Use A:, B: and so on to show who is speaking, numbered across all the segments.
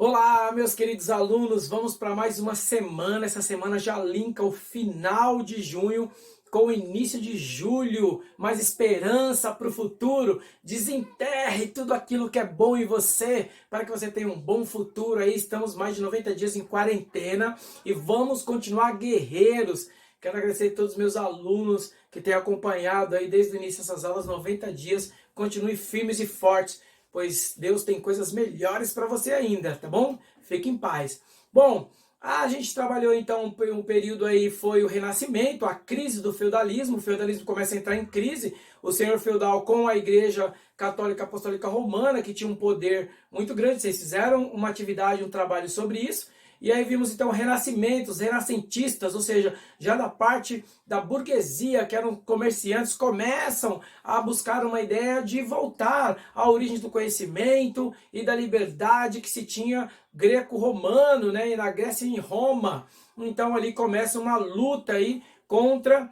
A: Olá, meus queridos alunos, vamos para mais uma semana. Essa semana já linka o final de junho com o início de julho. Mais esperança para o futuro. Desenterre tudo aquilo que é bom em você, para que você tenha um bom futuro aí. Estamos mais de 90 dias em quarentena e vamos continuar guerreiros. Quero agradecer a todos os meus alunos que têm acompanhado aí desde o início dessas aulas, 90 dias. Continue firmes e fortes, pois Deus tem coisas melhores para você ainda, tá bom? Fique em paz. Bom, a gente trabalhou então um período aí, foi o Renascimento, a crise do feudalismo. O feudalismo começa a entrar em crise, o senhor feudal com a Igreja Católica Apostólica Romana, que tinha um poder muito grande. Vocês fizeram uma atividade, um trabalho sobre isso. E aí vimos então o Renascimento, os renascentistas, ou seja, já da parte da burguesia, que eram comerciantes, começam a buscar uma ideia de voltar à origem do conhecimento e da liberdade que se tinha greco-romano, né, e na Grécia e em Roma. Então ali começa uma luta aí contra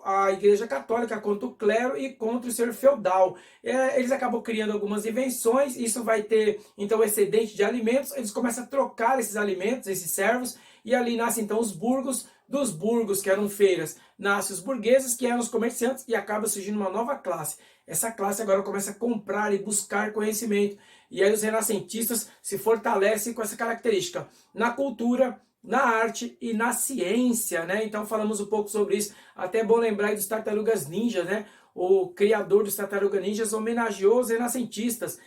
A: a Igreja Católica, contra o clero e contra o senhor feudal. Eles acabam criando algumas invenções, isso vai ter então excedente de alimentos, eles começam a trocar esses alimentos, esses servos, e ali nascem então os burgos, dos burgos, que eram feiras, nascem os burgueses, que eram os comerciantes, e acaba surgindo uma nova classe. Essa classe agora começa a comprar e buscar conhecimento, e aí os renascentistas se fortalecem com essa característica na cultura, na arte e na ciência, né? Então falamos um pouco sobre isso. Até é bom lembrar aí dos Tartarugas Ninja, né? O criador dos Tartarugas Ninjas homenageou os renascentistas,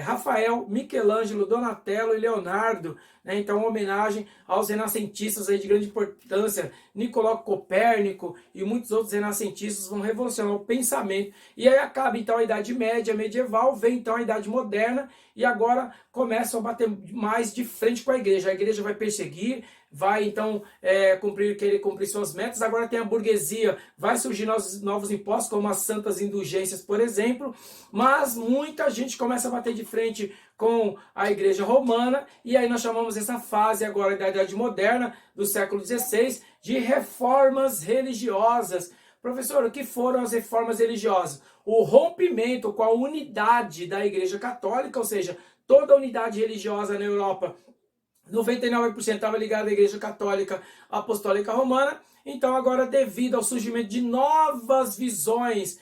A: Rafael, Michelangelo, Donatello e Leonardo, né? Então uma homenagem aos renascentistas aí de grande importância. Nicolau Copérnico e muitos outros renascentistas vão revolucionar o pensamento. E aí acaba então a Idade Média medieval, vem então a Idade Moderna, e agora começam a bater mais de frente com a igreja vai perseguir, vai então querer cumprir suas metas. Agora tem a burguesia, vai surgir novos impostos, como as santas indulgências, por exemplo, mas muita gente começa a bater de frente com a Igreja Romana, e aí nós chamamos essa fase agora da Idade Moderna, do século XVI, de reformas religiosas. Professor, o que foram as reformas religiosas? O rompimento com a unidade da Igreja Católica, ou seja, toda a unidade religiosa na Europa, 99% estava ligado à Igreja Católica Apostólica Romana. Então agora, devido ao surgimento de novas visões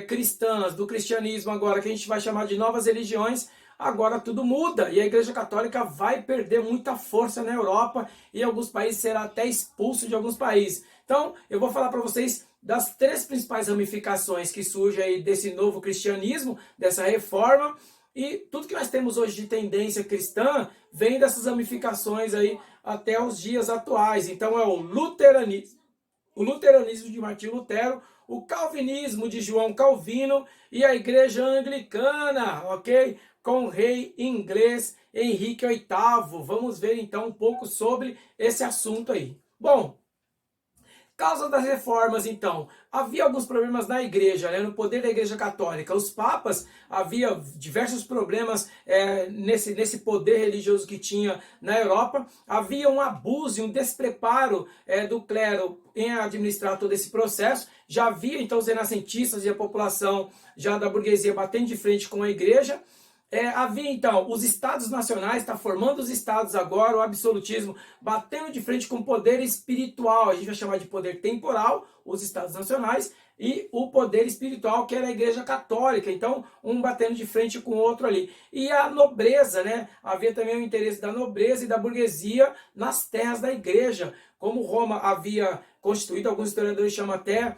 A: cristãs, do cristianismo agora, que a gente vai chamar de novas religiões, agora tudo muda e a Igreja Católica vai perder muita força na Europa, e em alguns países será até expulso de alguns países. Então eu vou falar para vocês das três principais ramificações que surgem aí desse novo cristianismo, dessa reforma. E tudo que nós temos hoje de tendência cristã vem dessas ramificações aí até os dias atuais. Então é o luteranismo de Martinho Lutero, o calvinismo de João Calvino e a igreja anglicana, ok? Com o rei inglês Henrique VIII. Vamos ver então um pouco sobre esse assunto aí. Bom, causa das reformas, então, havia alguns problemas na igreja, né, no poder da igreja católica. Os papas, havia diversos problemas nesse poder religioso que tinha na Europa. Havia um abuso e um despreparo do clero em administrar todo esse processo. Já havia, então, os renascentistas e a população já da burguesia batendo de frente com a igreja. Havia então os estados nacionais, está formando os estados agora, o absolutismo batendo de frente com o poder espiritual, a gente vai chamar de poder temporal, os estados nacionais, e o poder espiritual, que era a igreja católica. Então um batendo de frente com o outro ali. E a nobreza, né? Havia também o interesse da nobreza e da burguesia nas terras da igreja. Como Roma havia constituído, alguns historiadores chamam até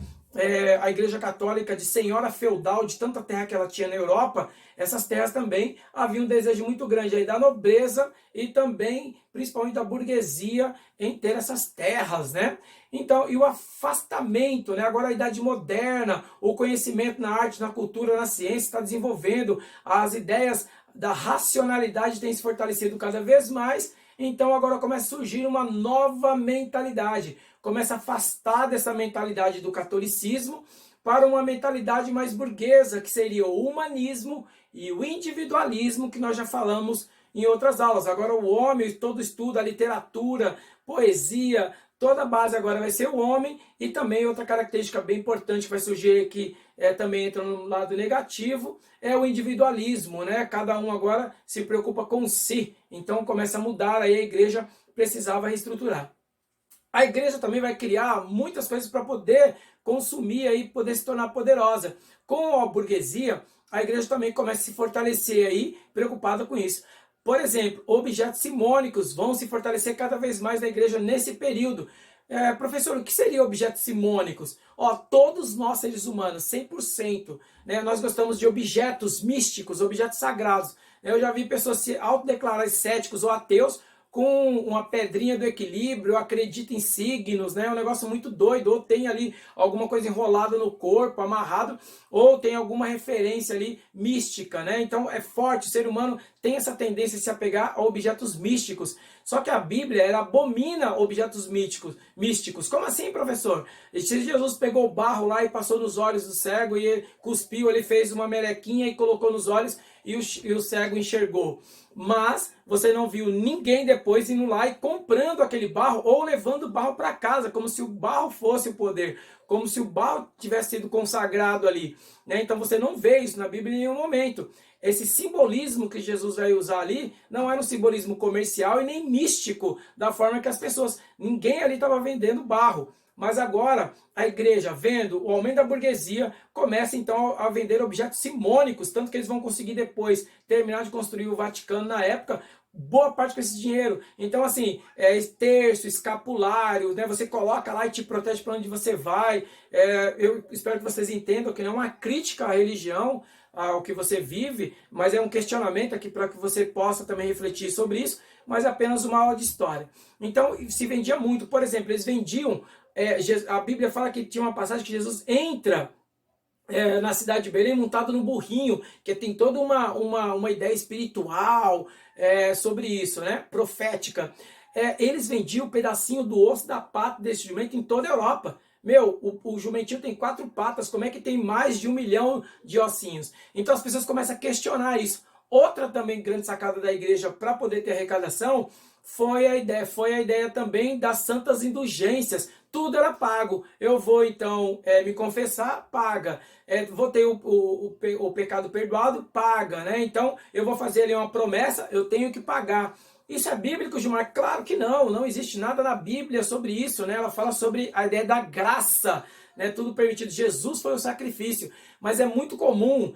A: a igreja católica de senhora feudal, de tanta terra que ela tinha na Europa. Essas terras também havia um desejo muito grande aí da nobreza e também, principalmente, da burguesia em ter essas terras, né? Então, e o afastamento, né? Agora a idade moderna, o conhecimento na arte, na cultura, na ciência está desenvolvendo, as ideias da racionalidade têm se fortalecido cada vez mais. Então agora começa a surgir uma nova mentalidade, começa a afastar dessa mentalidade do catolicismo para uma mentalidade mais burguesa, que seria o humanismo e o individualismo, que nós já falamos em outras aulas. Agora o homem, todo estudo, a literatura, poesia, toda a base agora vai ser o homem. E também outra característica bem importante que vai surgir aqui, também entra no lado negativo, é o individualismo, né? Cada um agora se preocupa com si. Então começa a mudar, aí a igreja precisava reestruturar. A igreja também vai criar muitas coisas para poder consumir e poder se tornar poderosa. Com a burguesia, a igreja também começa a se fortalecer aí, preocupada com isso. Por exemplo, objetos simônicos vão se fortalecer cada vez mais na igreja nesse período. Professor, o que seria objetos simônicos? Todos nós seres humanos, 100%, né, nós gostamos de objetos místicos, objetos sagrados. Eu já vi pessoas se autodeclarar céticos ou ateus com uma pedrinha do equilíbrio, acredita em signos, né? É um negócio muito doido, ou tem ali alguma coisa enrolada no corpo, amarrado, ou tem alguma referência ali mística, né? Então é forte, o ser humano tem essa tendência de se apegar a objetos místicos. Só que a Bíblia, ela abomina objetos místicos. Como assim, professor? Se Jesus pegou o barro lá e passou nos olhos do cego, e ele cuspiu, ele fez uma melequinha e colocou nos olhos, e o cego enxergou. Mas você não viu ninguém depois indo lá e comprando aquele barro ou levando o barro para casa, como se o barro fosse o poder, como se o barro tivesse sido consagrado ali, né? Então você não vê isso na Bíblia em nenhum momento. Esse simbolismo que Jesus vai usar ali não era um simbolismo comercial e nem místico, da forma que as pessoas, ninguém ali estava vendendo barro. Mas agora a igreja, vendo o aumento da burguesia, começa então a vender objetos simônicos, tanto que eles vão conseguir depois terminar de construir o Vaticano na época, boa parte com esse dinheiro. Então assim, terço, escapulário, né? Você coloca lá e te protege para onde você vai. Eu espero que vocês entendam que não é uma crítica à religião, ao que você vive, mas é um questionamento aqui para que você possa também refletir sobre isso, mas é apenas uma aula de história. Então se vendia muito, por exemplo, eles vendiam, a Bíblia fala que tinha uma passagem que Jesus entra na cidade de Belém montado num burrinho, que tem toda uma ideia espiritual sobre isso, né? Profética. Eles vendiam um pedacinho do osso da pata desse jumento em toda a Europa. Meu, o jumentinho tem 4 patas, como é que tem mais de 1 milhão de ossinhos? Então as pessoas começam a questionar isso. Outra também grande sacada da igreja para poder ter arrecadação foi a ideia também das santas indulgências. Tudo era pago. Eu vou então me confessar, paga. Vou ter o pecado perdoado, paga, né? Então eu vou fazer ali uma promessa, eu tenho que pagar. Isso é bíblico, Gilmar? Claro que não, não existe nada na Bíblia sobre isso, né? Ela fala sobre a ideia da graça, né? Tudo permitido. Jesus foi o sacrifício, mas é muito comum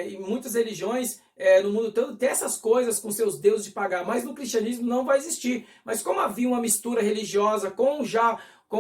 A: em muitas religiões no mundo todo ter essas coisas com seus deuses de pagar, mas no cristianismo não vai existir. Mas como havia uma mistura religiosa com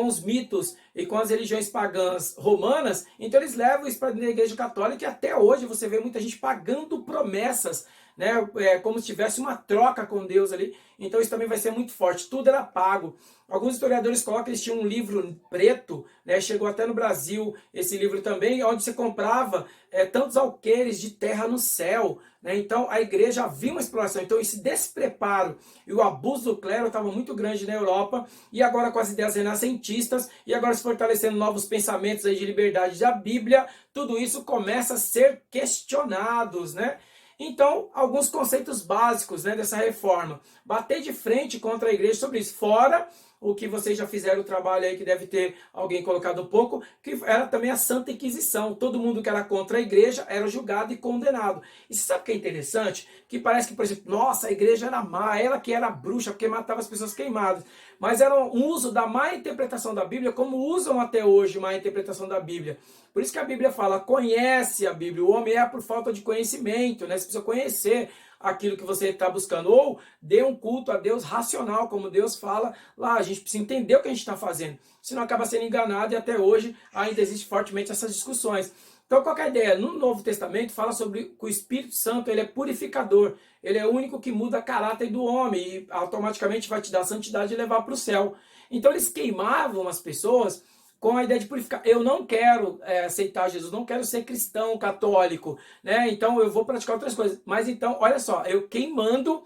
A: os mitos e com as religiões pagãs romanas, então eles levam isso para a igreja católica e até hoje você vê muita gente pagando promessas, né? Como se tivesse uma troca com Deus ali. Então isso também vai ser muito forte. Tudo era pago. Alguns historiadores colocam que eles tinham um livro preto, né? Chegou até no Brasil esse livro também, onde você comprava tantos alqueires de terra no céu, né? Então a igreja havia uma exploração. Então esse despreparo e o abuso do clero estava muito grande na Europa, e agora com as ideias renascentistas, e agora se fortalecendo novos pensamentos aí de liberdade da Bíblia, tudo isso começa a ser questionados, né? Então, alguns conceitos básicos, né, dessa reforma. Bater de frente contra a igreja sobre isso. Fora o que vocês já fizeram o trabalho aí, que deve ter alguém colocado um pouco, que era também a Santa Inquisição. Todo mundo que era contra a igreja era julgado e condenado. E você sabe o que é interessante? Que parece que, por exemplo, nossa, a igreja era má, ela que era bruxa, porque matava as pessoas queimadas. Mas era um uso da má interpretação da Bíblia, como usam até hoje má interpretação da Bíblia. Por isso que a Bíblia fala, conhece a Bíblia. O homem por falta de conhecimento, né? Você precisa conhecer aquilo que você está buscando. Ou dê um culto a Deus racional, como Deus fala lá. A gente precisa entender o que a gente está fazendo. Senão acaba sendo enganado, e até hoje ainda existe fortemente essas discussões. Então, qual que é a ideia? No Novo Testamento fala sobre que o Espírito Santo, ele é purificador. Ele é o único que muda o caráter do homem e automaticamente vai te dar santidade e levar para o céu. Então eles queimavam as pessoas com a ideia de purificar. Eu não quero aceitar Jesus, não quero ser cristão, católico, né? Então eu vou praticar outras coisas. Mas então, olha só, eu queimando,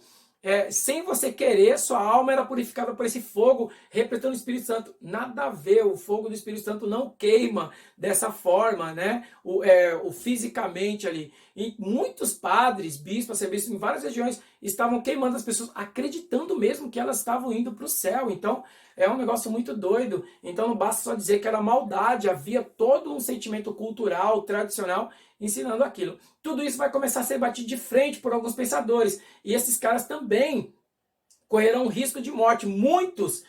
A: sem você querer, sua alma era purificada por esse fogo, representando o Espírito Santo. Nada a ver, o fogo do Espírito Santo não queima dessa forma, né? O fisicamente ali. E muitos padres, bispos, serviços em várias regiões estavam queimando as pessoas, acreditando mesmo que elas estavam indo para o céu. Então, é um negócio muito doido. Então, não basta só dizer que era maldade, havia todo um sentimento cultural, tradicional, ensinando aquilo. Tudo isso vai começar a ser batido de frente por alguns pensadores. E esses caras também correrão risco de morte. Muitos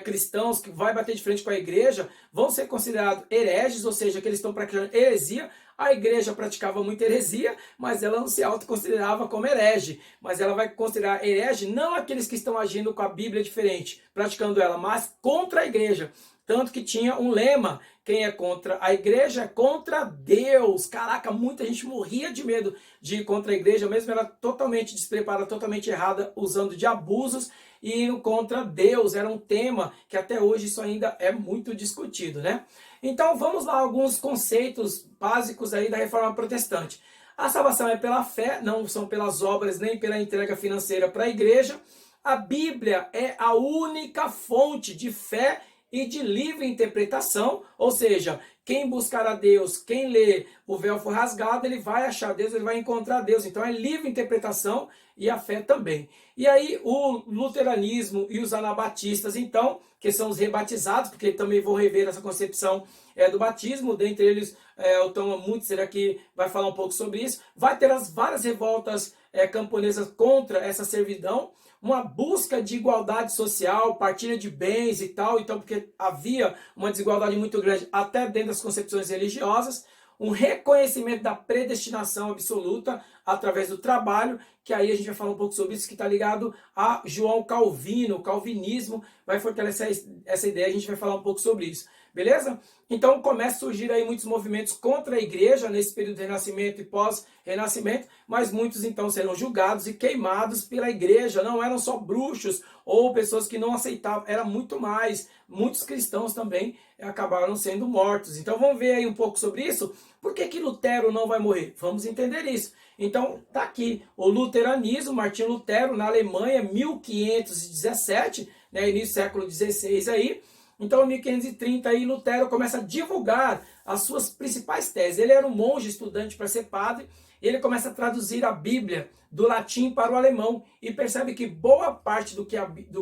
A: cristãos que vai bater de frente com a igreja vão ser considerados hereges, ou seja, que eles estão praticando heresia. A igreja praticava muita heresia, mas ela não se autoconsiderava como herege. Mas ela vai considerar herege não aqueles que estão agindo com a Bíblia diferente, praticando ela, mas contra a igreja. Tanto que tinha um lema: quem é contra a igreja é contra Deus. Caraca, muita gente morria de medo de ir contra a igreja, mesmo ela totalmente despreparada, totalmente errada, usando de abusos, e indo contra Deus. Era um tema que até hoje isso ainda é muito discutido, né? Então vamos lá, alguns conceitos básicos aí da Reforma Protestante. A salvação é pela fé, não são pelas obras nem pela entrega financeira para a igreja. A Bíblia é a única fonte de fé e de livre interpretação, ou seja, quem buscar a Deus, quem lê o véu for rasgado, ele vai achar Deus, ele vai encontrar Deus. Então é livre interpretação e a fé também. E aí o luteranismo e os anabatistas, então, que são os rebatizados, porque também vão rever essa concepção do batismo, dentre eles o Thomas Müntzer aqui vai falar um pouco sobre isso. Vai ter as várias revoltas camponesas contra essa servidão, uma busca de igualdade social, partilha de bens e tal, então porque havia uma desigualdade muito grande até dentro das concepções religiosas, um reconhecimento da predestinação absoluta através do trabalho, que aí a gente vai falar um pouco sobre isso, que está ligado a João Calvino, o calvinismo vai fortalecer essa ideia, a gente vai falar um pouco sobre isso. Beleza? Então começa a surgir aí muitos movimentos contra a igreja nesse período de renascimento e pós-renascimento, mas muitos então serão julgados e queimados pela igreja. Não eram só bruxos ou pessoas que não aceitavam, era muito mais. Muitos cristãos também acabaram sendo mortos. Então vamos ver aí um pouco sobre isso. Por que Lutero não vai morrer? Vamos entender isso. Então tá aqui o luteranismo, Martinho Lutero na Alemanha, 1517, né, início do século XVI aí. Então, em 1530, aí, Lutero começa a divulgar as suas principais teses. Ele era um monge estudante para ser padre, e ele começa a traduzir a Bíblia do latim para o alemão, e percebe que boa parte do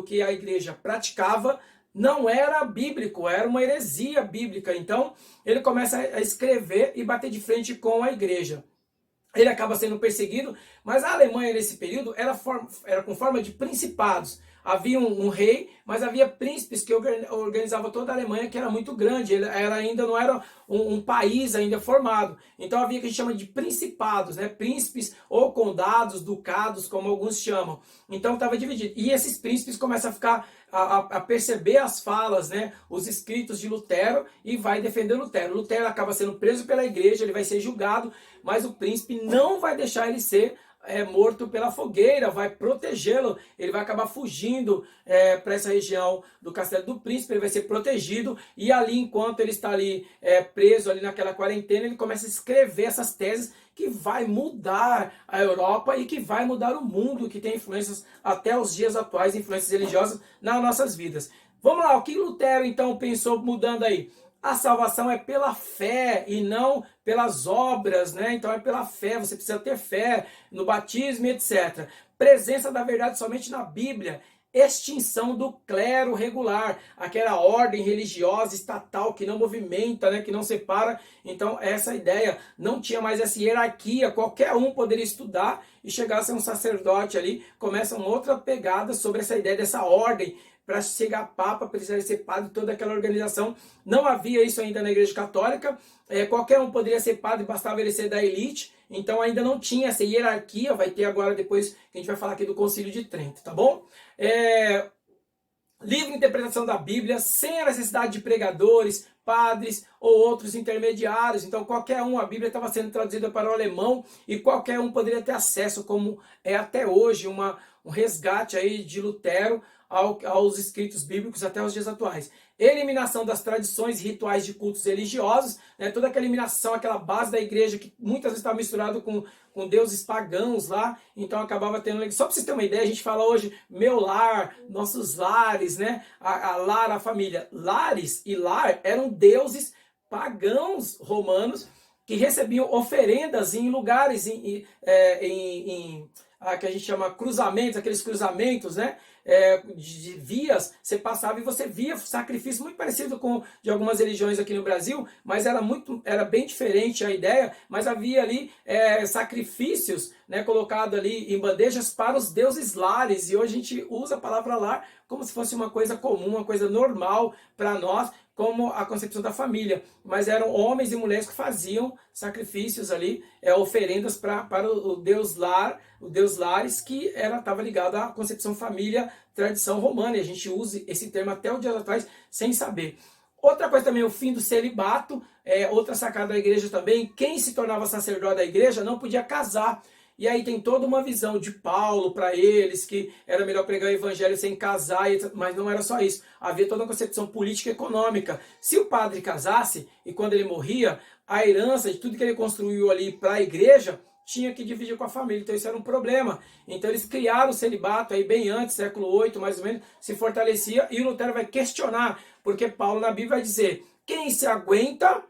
A: que a igreja praticava não era bíblico, era uma heresia bíblica. Então, ele começa a escrever e bater de frente com a igreja. Ele acaba sendo perseguido, mas a Alemanha nesse período era com forma de principados. Havia um rei, mas havia príncipes que organizavam toda a Alemanha, que era muito grande. Ela ainda não era um país ainda formado. Então havia o que a gente chama de principados, né? Príncipes ou condados, ducados, como alguns chamam. Então estava dividido. E esses príncipes começam a ficar a perceber as falas, né? Os escritos de Lutero, e vai defender Lutero. Lutero acaba sendo preso pela igreja, ele vai ser julgado, mas o príncipe não vai deixar ele ser morto pela fogueira, vai protegê-lo, ele vai acabar fugindo para essa região do Castelo do Príncipe, ele vai ser protegido, e ali, enquanto ele está ali preso ali naquela quarentena, ele começa a escrever essas teses que vai mudar a Europa e que vai mudar o mundo, que tem influências até os dias atuais, influências religiosas nas nossas vidas. Vamos lá, o que Lutero então pensou mudando aí? A salvação é pela fé e não pelas obras, né? Então é pela fé, você precisa ter fé no batismo, etc. Presença da verdade somente na Bíblia. Extinção do clero regular, aquela ordem religiosa estatal que não movimenta, né, que não separa. Então essa ideia, não tinha mais essa hierarquia, qualquer um poderia estudar e chegar a ser um sacerdote ali. Começa uma outra pegada sobre essa ideia dessa ordem. Para chegar a papa, precisaria ser padre, toda aquela organização. Não havia isso ainda na igreja católica. Qualquer um poderia ser padre, bastava ele ser da elite. Então ainda não tinha essa hierarquia. Vai ter agora, depois que a gente vai falar aqui do Concílio de Trento, tá bom? Livre interpretação da Bíblia, sem a necessidade de pregadores, padres ou outros intermediários. Então qualquer um, a Bíblia estava sendo traduzida para o alemão e qualquer um poderia ter acesso, como é até hoje um resgate aí de Lutero aos escritos bíblicos até os dias atuais. Eliminação das tradições e rituais de cultos religiosos, né? Toda aquela eliminação, aquela base da igreja que muitas vezes estava misturado com deuses pagãos lá, então acabava tendo... Só para vocês terem uma ideia, a gente fala hoje meu lar, nossos lares, né? A lar, a família. Lares e lar eram deuses pagãos romanos que recebiam oferendas em lugares, que a gente chama cruzamentos, aqueles cruzamentos, né? De vias, você passava e você via sacrifício muito parecido com de algumas religiões aqui no Brasil, mas era bem diferente a ideia, mas havia ali sacrifícios, né, colocado ali em bandejas para os deuses lares, e hoje a gente usa a palavra lar como se fosse uma coisa comum, uma coisa normal para nós, como a concepção da família, mas eram homens e mulheres que faziam sacrifícios ali, oferendas para o Deus lar, o Deus lares, que estava ligado à concepção família, tradição romana, e a gente usa esse termo até o dia atrás sem saber. Outra coisa também, o fim do celibato, outra sacada da igreja também, quem se tornava sacerdote da igreja não podia casar. E aí tem toda uma visão de Paulo para eles, que era melhor pregar o evangelho sem casar, mas não era só isso. Havia toda uma concepção política e econômica. Se o padre casasse, e quando ele morria, a herança de tudo que ele construiu ali para a igreja, tinha que dividir com a família, então isso era um problema. Então eles criaram o celibato, aí bem antes, século VIII mais ou menos, se fortalecia, e o Lutero vai questionar, porque Paulo na Bíblia vai dizer, quem se aguenta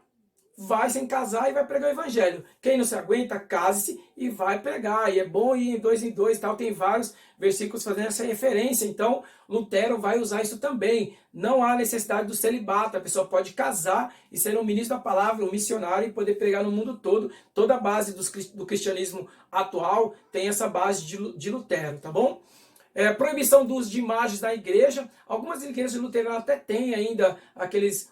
A: vai sem casar e vai pregar o evangelho. Quem não se aguenta, case-se e vai pregar. E é bom ir em dois e tal. Tem vários versículos fazendo essa referência. Então, Lutero vai usar isso também. Não há necessidade do celibato. A pessoa pode casar e ser um ministro da palavra, um missionário e poder pregar no mundo todo. Toda a base do cristianismo atual tem essa base de Lutero, tá bom? Proibição do uso de imagens na igreja. Algumas igrejas luteranas até têm ainda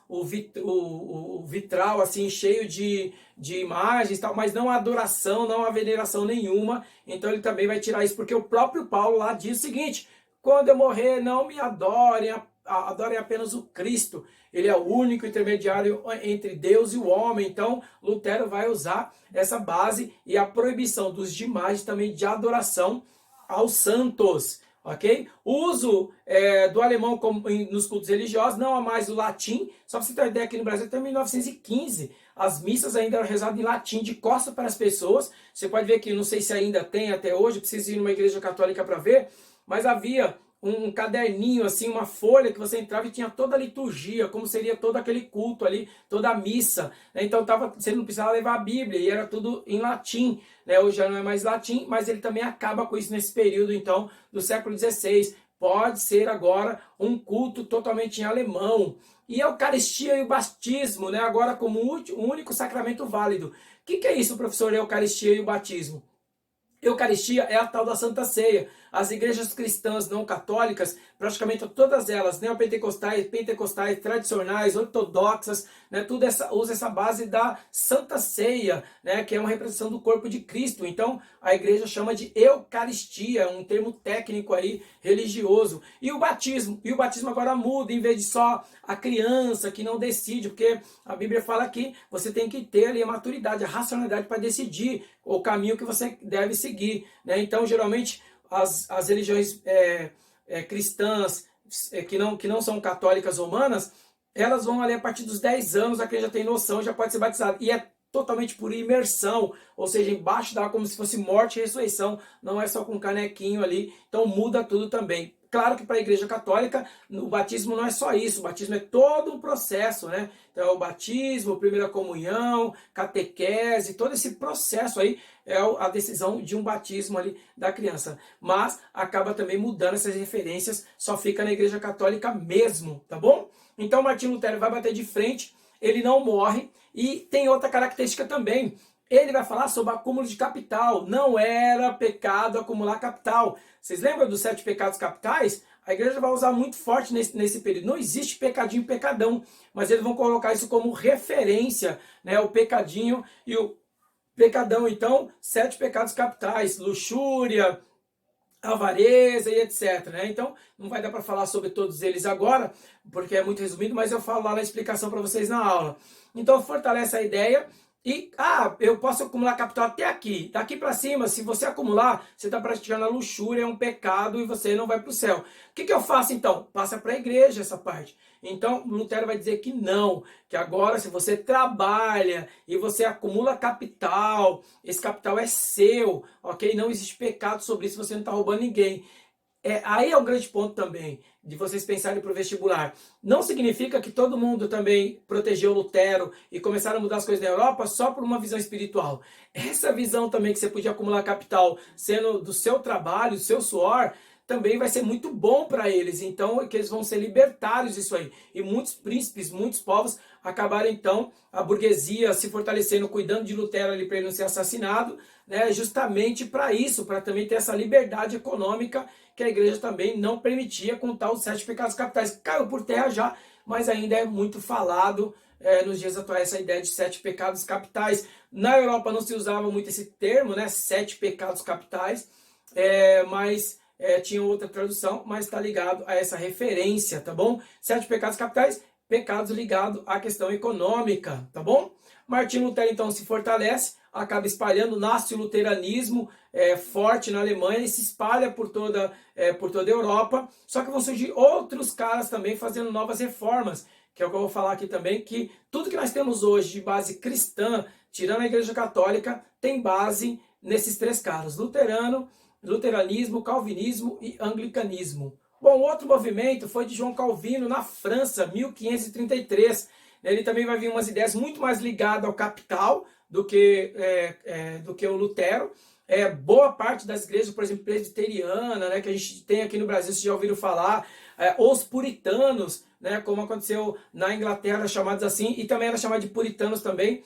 A: o vitral assim cheio de imagens, tal, mas não há adoração, não há veneração nenhuma. Então ele também vai tirar isso, porque o próprio Paulo lá diz o seguinte, quando eu morrer não me adorem, adorem apenas o Cristo. Ele é o único intermediário entre Deus e o homem. Então Lutero vai usar essa base e a proibição dos de imagens também de adoração aos santos. Ok? O uso do alemão nos cultos religiosos, não há mais o latim. Só para você ter uma ideia, aqui no Brasil até 1915, as missas ainda eram rezadas em latim, de costas para as pessoas. Você pode ver que, não sei se ainda tem até hoje, precisa ir numa igreja católica para ver, mas havia um caderninho, assim, uma folha que você entrava e tinha toda a liturgia, como seria todo aquele culto ali, toda a missa. Né? Então você não precisava levar a Bíblia, e era tudo em latim. Né? Hoje já não é mais latim, mas ele também acaba com isso nesse período, então, do século XVI. Pode ser agora um culto totalmente em alemão. E a Eucaristia e o batismo, né? Agora como o único sacramento válido. O que é isso, professor, a Eucaristia e o batismo? Eucaristia é a tal da Santa Ceia. As igrejas cristãs não católicas, praticamente todas elas, neopentecostais, pentecostais, tradicionais, ortodoxas, né, tudo usa essa base da Santa Ceia, né, que é uma representação do corpo de Cristo. Então, a igreja chama de Eucaristia, um termo técnico aí, religioso. E o batismo agora muda, em vez de só a criança que não decide, porque a Bíblia fala que você tem que ter ali a maturidade, a racionalidade para decidir o caminho que você deve seguir. Né? Então, geralmente, as religiões cristãs que não são católicas romanas, elas vão ali a partir dos 10 anos, a criança já tem noção, já pode ser batizada. E é totalmente por imersão, ou seja, embaixo da água, como se fosse morte e ressurreição, não é só com um canequinho ali, então muda tudo também. Claro que para a igreja católica, o batismo não é só isso, o batismo é todo um processo, né? Então é o batismo, primeira comunhão, catequese, todo esse processo aí é a decisão de um batismo ali da criança. Mas acaba também mudando essas referências, só fica na igreja católica mesmo, tá bom? Então Martinho Lutero vai bater de frente, ele não morre, e tem outra característica também. Ele vai falar sobre acúmulo de capital. Não era pecado acumular capital. Vocês lembram dos 7 pecados capitais? A igreja vai usar muito forte nesse período. Não existe pecadinho e pecadão, mas eles vão colocar isso como referência, né? O pecadinho e o pecadão. Então, 7 pecados capitais, luxúria, avareza e etc. Né? Então, não vai dar para falar sobre todos eles agora, porque é muito resumido, mas eu falo lá na explicação para vocês na aula. Então, fortalece a ideia. E, eu posso acumular capital até aqui. Daqui para cima, se você acumular, você está praticando a luxúria, é um pecado e você não vai para o céu. O que eu faço então? Passa para a igreja essa parte. Então, Lutero vai dizer que não, que agora se você trabalha e você acumula capital, esse capital é seu, ok? Não existe pecado sobre isso, você não está roubando ninguém. Aí é um grande ponto também de vocês pensarem para o vestibular. Não significa que todo mundo também protegeu Lutero e começaram a mudar as coisas na Europa só por uma visão espiritual. Essa visão também que você podia acumular capital sendo do seu trabalho, do seu suor, também vai ser muito bom para eles. Então, que eles vão ser libertários disso aí. E muitos príncipes, muitos povos acabaram então a burguesia se fortalecendo, cuidando de Lutero ali para ele não ser assassinado, né? Justamente para isso, para também ter essa liberdade econômica que a igreja também não permitia com tal os 7 pecados capitais. Caiu por terra já, mas ainda é muito falado nos dias atuais essa ideia de 7 pecados capitais. Na Europa não se usava muito esse termo, né? 7 pecados capitais, mas tinha outra tradução, mas está ligado a essa referência, tá bom? 7 pecados capitais, pecados ligados à questão econômica, tá bom? Martinho Lutero então se fortalece, acaba espalhando, nasce o luteranismo forte na Alemanha e se espalha por toda a Europa, só que vão surgir outros caras também fazendo novas reformas, que é o que eu vou falar aqui também, que tudo que nós temos hoje de base cristã, tirando a Igreja Católica, tem base nesses 3 caras, luteranismo, calvinismo e anglicanismo. Bom, outro movimento foi de João Calvino na França, 1533. Ele também vai vir umas ideias muito mais ligadas ao capital do que o Lutero. Boa parte das igrejas, por exemplo, presbiteriana, né, que a gente tem aqui no Brasil, vocês já ouviram falar, os puritanos, né, como aconteceu na Inglaterra, chamados assim, e também era chamado de puritanos também.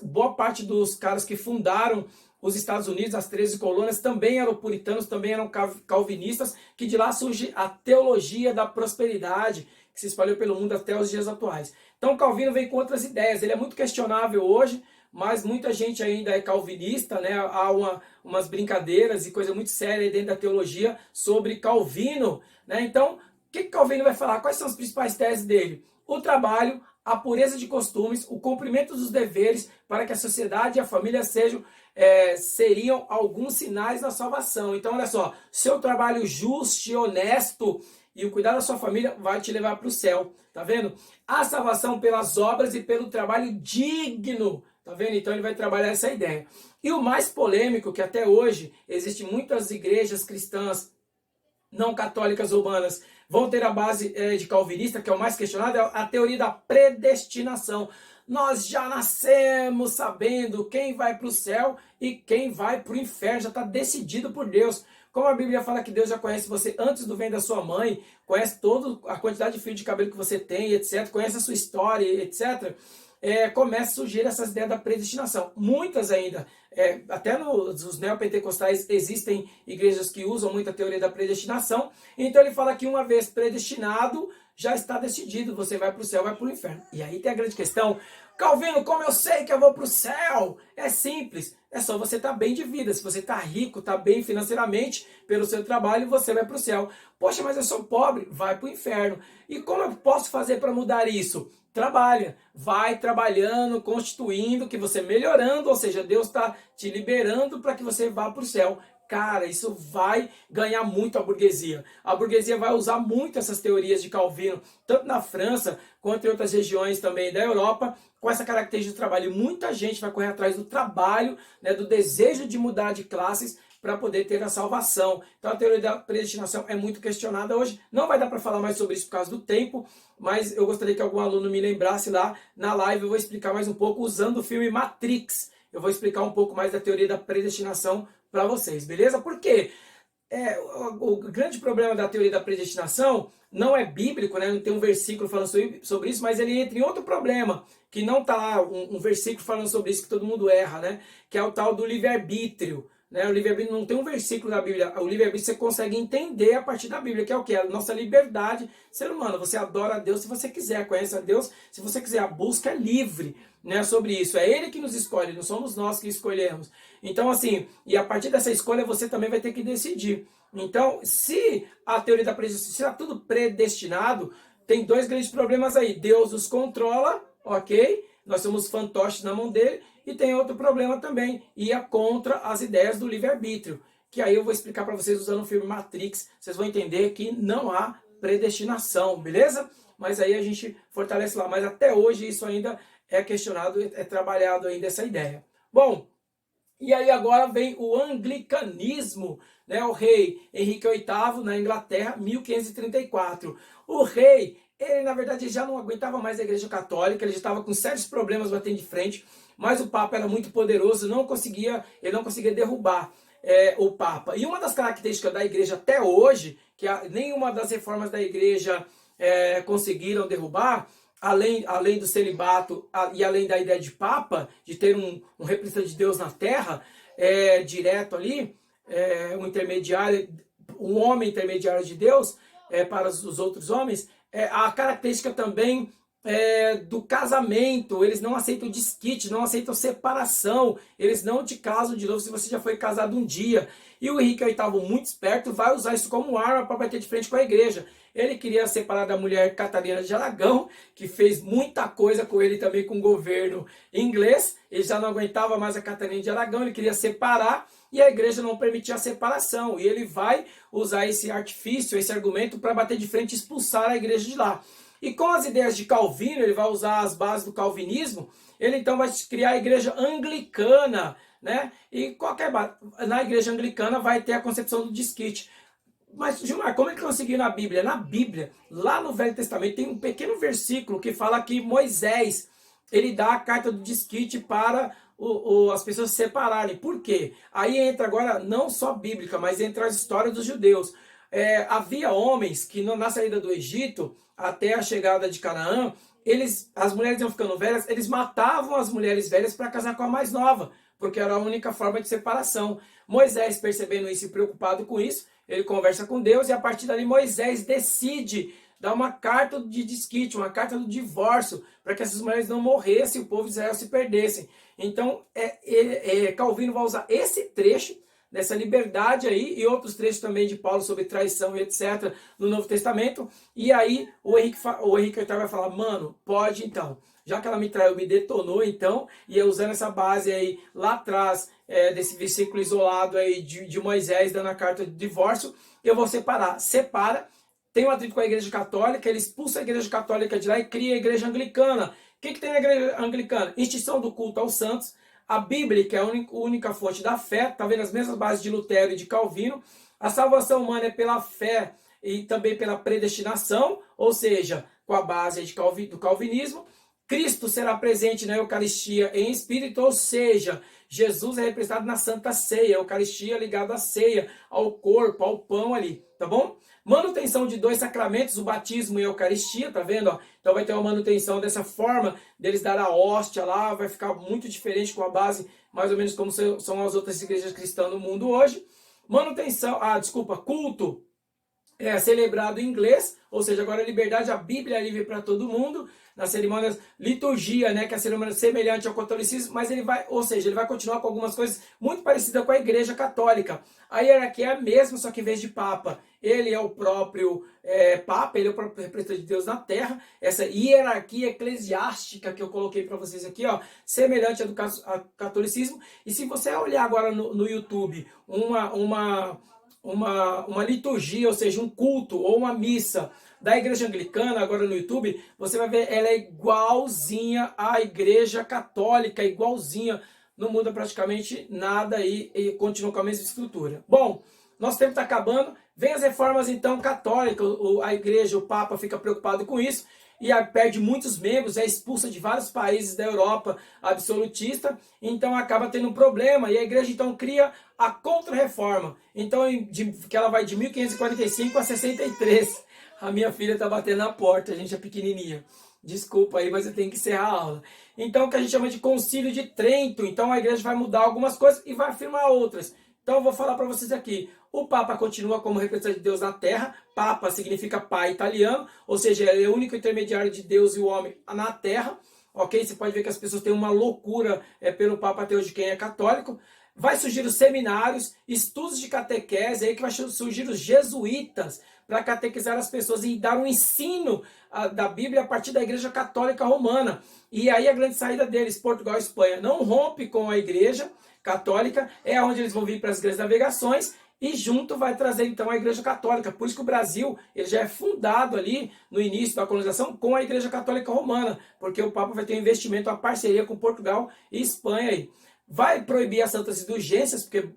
A: Boa parte dos caras que fundaram os Estados Unidos, as 13 colônias, também eram puritanos, também eram calvinistas, que de lá surge a teologia da prosperidade, que se espalhou pelo mundo até os dias atuais. Então Calvino vem com outras ideias, ele é muito questionável hoje, mas muita gente ainda é calvinista, né? Há umas brincadeiras e coisa muito séria dentro da teologia sobre Calvino, né? Então, o que Calvino vai falar? Quais são as principais teses dele? O trabalho, a pureza de costumes, o cumprimento dos deveres para que a sociedade e a família seriam alguns sinais da salvação. Então, olha só, seu trabalho justo e honesto e o cuidado da sua família vai te levar para o céu, tá vendo? A salvação pelas obras e pelo trabalho digno, tá vendo? Então ele vai trabalhar essa ideia. E o mais polêmico, que até hoje existem muitas igrejas cristãs não católicas humanas vão ter a base de calvinista, que é o mais questionado, é a teoria da predestinação. Nós já nascemos sabendo quem vai para o céu e quem vai para o inferno, já está decidido por Deus. Como a Bíblia fala que Deus já conhece você antes do ventre da sua mãe, conhece toda a quantidade de fio de cabelo que você tem, etc., conhece a sua história, etc., começa a surgir essas ideias da predestinação. Muitas ainda, até nos neopentecostais existem igrejas que usam muito a teoria da predestinação. Então ele fala que uma vez predestinado, já está decidido, você vai para o céu, vai para o inferno. E aí tem a grande questão, Calvino, como eu sei que eu vou para o céu? É simples, é só você estar bem de vida. Se você está rico, está bem financeiramente pelo seu trabalho, você vai para o céu. Poxa, mas eu sou pobre, vai para o inferno. E como eu posso fazer para mudar isso? Trabalha, vai trabalhando, constituindo, que você melhorando, ou seja, Deus está te liberando para que você vá para o céu. Cara, isso vai ganhar muito a burguesia. A burguesia vai usar muito essas teorias de Calvino, tanto na França quanto em outras regiões também da Europa, com essa característica do trabalho. E muita gente vai correr atrás do trabalho, né, do desejo de mudar de classes para poder ter a salvação. Então a teoria da predestinação é muito questionada hoje. Não vai dar para falar mais sobre isso por causa do tempo, mas eu gostaria que algum aluno me lembrasse lá na live. Eu vou explicar mais um pouco usando o filme Matrix. Eu vou explicar um pouco mais da teoria da predestinação para vocês, beleza? Por quê? O grande problema da teoria da predestinação não é bíblico, né? Não tem um versículo falando sobre isso, mas ele entra em outro problema, que não está lá um versículo falando sobre isso, que todo mundo erra, né? Que é o tal do livre-arbítrio. Né? O livre-arbítrio não tem um versículo da Bíblia. O livre-arbítrio você consegue entender a partir da Bíblia, que é o que? A nossa liberdade. Ser humano, você adora a Deus se você quiser, conhece a Deus se você quiser. A busca é livre, né, sobre isso. É Ele que nos escolhe, não somos nós que escolhemos. Então, assim, e a partir dessa escolha você também vai ter que decidir. Então, se a teoria da predestinação, se está tudo predestinado, tem 2 grandes problemas aí. Deus os controla, ok? Nós somos fantoches na mão dele. E tem outro problema também, ia contra as ideias do livre-arbítrio, que aí eu vou explicar para vocês usando o filme Matrix. Vocês vão entender que não há predestinação, beleza? Mas aí a gente fortalece lá. Mas até hoje isso ainda é questionado, é trabalhado ainda essa ideia. Bom, E aí agora vem o anglicanismo, né? O rei Henrique VIII na Inglaterra, 1534. O rei, ele na verdade já não aguentava mais a Igreja Católica, ele já estava com sérios problemas batendo de frente, mas o Papa era muito poderoso, ele não conseguia derrubar o Papa. E uma das características da Igreja até hoje, que nenhuma das reformas da Igreja conseguiram derrubar, além do celibato e além da ideia de Papa, de ter um representante de Deus na Terra, direto ali, um intermediário, um homem intermediário de Deus para os outros homens, a característica também do casamento, eles não aceitam desquite, não aceitam separação, eles não te casam de novo se você já foi casado um dia. E o Henrique VIII, muito esperto, vai usar isso como arma para bater de frente com a igreja. Ele queria separar da mulher Catarina de Aragão, que fez muita coisa com ele também com o governo inglês. Ele já não aguentava mais a Catarina de Aragão, ele queria separar e a igreja não permitia a separação. E ele vai usar esse artifício, esse argumento para bater de frente e expulsar a igreja de lá. E com as ideias de Calvino, ele vai usar as bases do calvinismo, ele então vai criar a igreja anglicana, né? E na igreja anglicana vai ter a concepção do desquite. Mas, Gilmar, como ele conseguiu na Bíblia? Na Bíblia, lá no Velho Testamento, tem um pequeno versículo que fala que Moisés, ele dá a carta do desquite para as pessoas se separarem. Por quê? Aí entra agora, não só bíblica, mas entra as histórias dos judeus. Havia homens que na saída do Egito, até a chegada de Canaã, as mulheres iam ficando velhas, eles matavam as mulheres velhas para casar com a mais nova, porque era a única forma de separação. Moisés, percebendo isso e preocupado com isso, ele conversa com Deus e a partir dali Moisés decide dar uma carta de desquite, uma carta do divórcio, para que essas mulheres não morressem e o povo de Israel se perdessem. Então, Calvino vai usar esse trecho dessa liberdade aí e outros trechos também de Paulo sobre traição e etc. no Novo Testamento. E aí o Henrique VIII vai falar, mano, pode então. Já que ela me traiu, me detonou então, e usando essa base aí lá atrás desse versículo isolado aí de Moisés dando a carta de divórcio, eu vou separar. Separa, tem um atrito com a igreja católica, ele expulsa a igreja católica de lá e cria a igreja anglicana. O que tem na igreja anglicana? Instituição do culto aos santos, a Bíblia, que é a única fonte da fé, está vendo as mesmas bases de Lutero e de Calvino. A salvação humana é pela fé e também pela predestinação, ou seja, com a base do calvinismo. Cristo será presente na Eucaristia em espírito, ou seja, Jesus é representado na Santa Ceia, a Eucaristia ligada à ceia, ao corpo, ao pão ali, tá bom? Manutenção de 2 sacramentos, o batismo e a Eucaristia, tá vendo? Ó? Então vai ter uma manutenção dessa forma, deles dar a hóstia lá, vai ficar muito diferente com a base, mais ou menos como são as outras igrejas cristãs no mundo hoje. Culto celebrado em inglês, ou seja, agora a liberdade, a Bíblia é livre para todo mundo, nas cerimônias, liturgia, né, que é a cerimônia semelhante ao catolicismo, mas ele vai continuar com algumas coisas muito parecidas com a igreja católica. A hierarquia é a mesma, só que em vez de papa, ele é o próprio papa, ele é o próprio representante de Deus na terra, essa hierarquia eclesiástica que eu coloquei para vocês aqui, ó, semelhante ao catolicismo, e se você olhar agora no YouTube, uma liturgia, ou seja, um culto ou uma missa da igreja anglicana, agora no YouTube, você vai ver, ela é igualzinha à igreja católica, igualzinha, não muda praticamente nada aí e continua com a mesma estrutura. Bom, nosso tempo está acabando, vem as reformas então católicas, a igreja, o Papa fica preocupado com isso, e perde muitos membros, é expulsa de vários países da Europa absolutista, então acaba tendo um problema, e a igreja então cria a Contra-Reforma, então que ela vai de 1545 a 63. A minha filha está batendo na porta, a gente é pequenininha. Desculpa aí, mas eu tenho que encerrar a aula. Então, o que a gente chama de Concílio de Trento, então a igreja vai mudar algumas coisas e vai afirmar outras. Então eu vou falar para vocês aqui, o Papa continua como representante de Deus na Terra, Papa significa pai italiano, ou seja, ele é o único intermediário de Deus e o homem na Terra, ok? Você pode ver que as pessoas têm uma loucura pelo Papa até hoje, quem é católico. Vai surgir os seminários, estudos de catequese, aí que vai surgir os jesuítas, para catequizar as pessoas e dar um ensino da Bíblia a partir da Igreja Católica Romana. E aí a grande saída deles, Portugal e Espanha, não rompe com a Igreja Católica, é onde eles vão vir para as grandes navegações, e junto vai trazer então a Igreja Católica. Por isso que o Brasil ele já é fundado ali no início da colonização com a Igreja Católica Romana, porque o Papa vai ter um investimento, uma parceria com Portugal e Espanha aí. vai proibir as santas indulgências, porque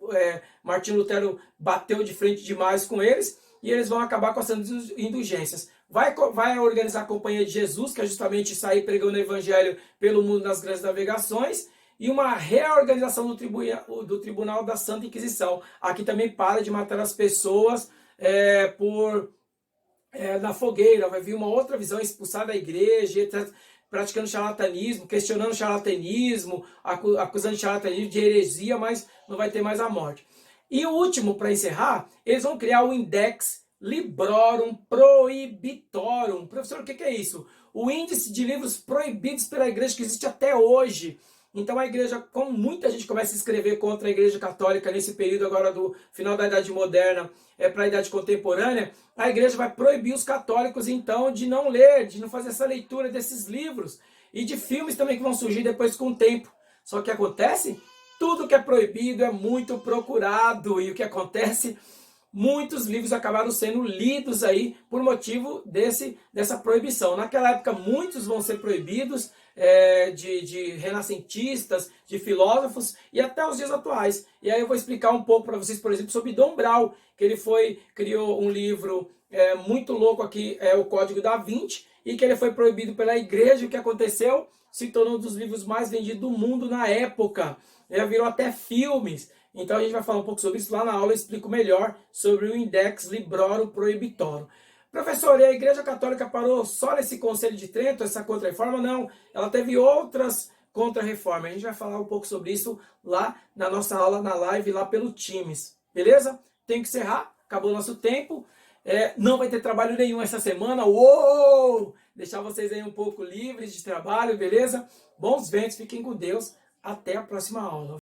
A: Martinho Lutero bateu de frente demais com eles, e eles vão acabar com as santas indulgências. Vai organizar a Companhia de Jesus, que é justamente sair pregando o evangelho pelo mundo nas grandes navegações, e uma reorganização do Tribunal da Santa Inquisição. Aqui também para de matar as pessoas na fogueira, vai vir uma outra visão, expulsar da igreja, etc., praticando charlatanismo, questionando charlatanismo, acusando de charlatanismo, de heresia, mas não vai ter mais a morte. E o último, para encerrar, eles vão criar o Index Librorum Prohibitorum. Professor, o que é isso? O índice de livros proibidos pela igreja que existe até hoje. Então a igreja, como muita gente começa a escrever contra a igreja católica nesse período agora do final da Idade Moderna para a Idade Contemporânea, a igreja vai proibir os católicos então de não ler, de não fazer essa leitura desses livros e de filmes também que vão surgir depois com o tempo. Só que acontece, tudo que é proibido é muito procurado e o que acontece, muitos livros acabaram sendo lidos aí por motivo dessa proibição. Naquela época, muitos vão ser proibidos, de renascentistas, de filósofos e até os dias atuais. E aí eu vou explicar um pouco para vocês, por exemplo, sobre Dom Brown, que ele criou um livro muito louco aqui, o Código da Vinci, e que ele foi proibido pela igreja. O que aconteceu? Se tornou um dos livros mais vendidos do mundo na época. Ele virou até filmes. Então a gente vai falar um pouco sobre isso lá na aula, eu explico melhor sobre o Index Librorum Prohibitorum. Professor, e a Igreja Católica parou só nesse Conselho de Trento, essa contra-reforma? Não, ela teve outras contra-reformas. A gente vai falar um pouco sobre isso lá na nossa aula, na live, lá pelo Teams. Beleza? Tenho que encerrar, acabou o nosso tempo. Não vai ter trabalho nenhum essa semana. Uou! Deixar vocês aí um pouco livres de trabalho, beleza? Bons ventos, fiquem com Deus. Até a próxima aula.